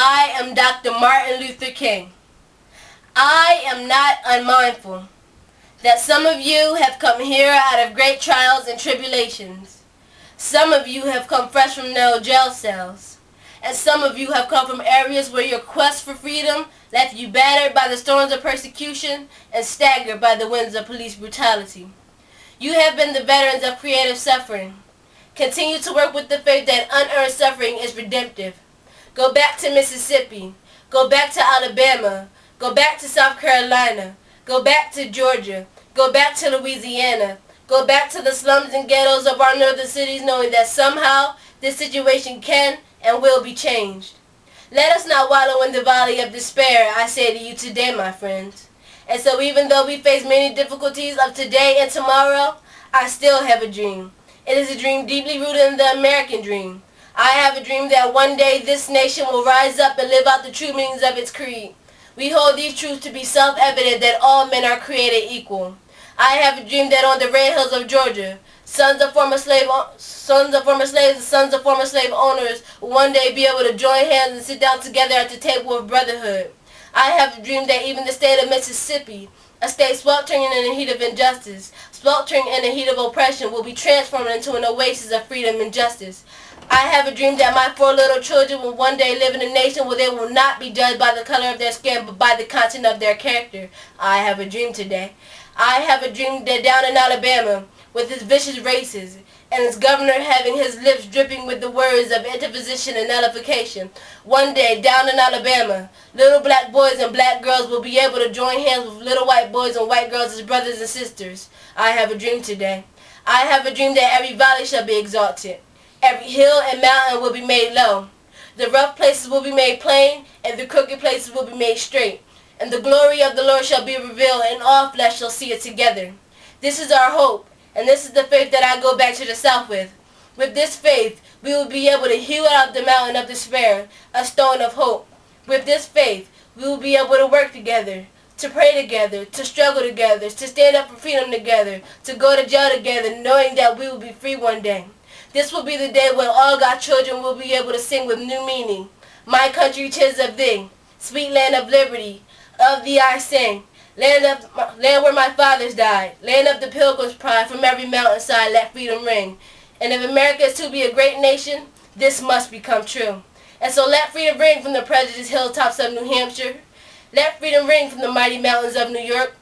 I am Dr. Martin Luther King. I am not unmindful that some of you have come here out of great trials and tribulations. Some of you have come fresh from no jail cells. And some of you have come from areas where your quest for freedom left you battered by the storms of persecution and staggered by the winds of police brutality. You have been the veterans of creative suffering. Continue to work with the faith that unearned suffering is redemptive. Go back to Mississippi. Go back to Alabama. Go back to South Carolina. Go back to Georgia. Go back to Louisiana. Go back to the slums and ghettos of our northern cities, knowing that somehow this situation can and will be changed. Let us not wallow in the valley of despair, I say to you today, my friends. And so even though we face many difficulties of today and tomorrow, I still have a dream. It is a dream deeply rooted in the American dream. I have a dream that one day this nation will rise up and live out the true meanings of its creed. We hold these truths to be self-evident that all men are created equal. I have a dream that on the red hills of Georgia, sons of former slaves and sons of former slave owners will one day be able to join hands and sit down together at the table of brotherhood. I have a dream that even the state of Mississippi, a state sweltering in the heat of injustice, sweltering in the heat of oppression, will be transformed into an oasis of freedom and justice. I have a dream that my 4 little children will one day live in a nation where they will not be judged by the color of their skin but by the content of their character. I have a dream today. I have a dream that down in Alabama, with its vicious races, and its governor having his lips dripping with the words of interposition and nullification, one day down in Alabama, little black boys and black girls will be able to join hands with little white boys and white girls as brothers and sisters. I have a dream today. I have a dream that every valley shall be exalted. Every hill and mountain will be made low. The rough places will be made plain, and the crooked places will be made straight. And the glory of the Lord shall be revealed, and all flesh shall see it together. This is our hope, and this is the faith that I go back to the South with. With this faith, we will be able to hew out the mountain of despair, a stone of hope. With this faith, we will be able to work together, to pray together, to struggle together, to stand up for freedom together, to go to jail together, knowing that we will be free one day. This will be the day when all God's children will be able to sing with new meaning. My country, 'tis of thee, sweet land of liberty, of thee I sing. Land where my fathers died, land of the pilgrim's pride, from every mountainside let freedom ring. And if America is to be a great nation, this must become true. And so let freedom ring from the prejudiced hilltops of New Hampshire. Let freedom ring from the mighty mountains of New York.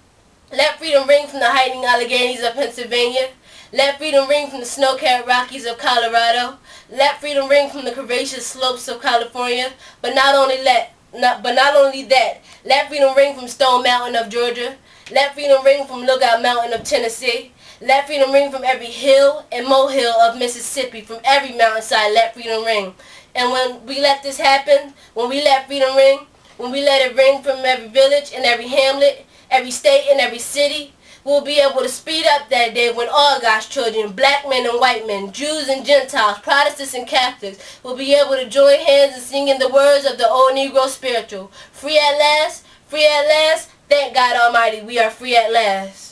Let freedom ring from the heightening Alleghanies of Pennsylvania. Let freedom ring from the snow-capped Rockies of Colorado. Let freedom ring from the curvaceous slopes of California. But not only that, let freedom ring from Stone Mountain of Georgia. Let freedom ring from Lookout Mountain of Tennessee. Let freedom ring from every hill and molehill of Mississippi. From every mountainside, let freedom ring. And when we let this happen, when we let freedom ring, when we let it ring from every village and every hamlet, every state and every city, we'll be able to speed up that day when all God's children, black men and white men, Jews and Gentiles, Protestants and Catholics, will be able to join hands and sing in the words of the old Negro spiritual. Free at last, thank God Almighty, we are free at last.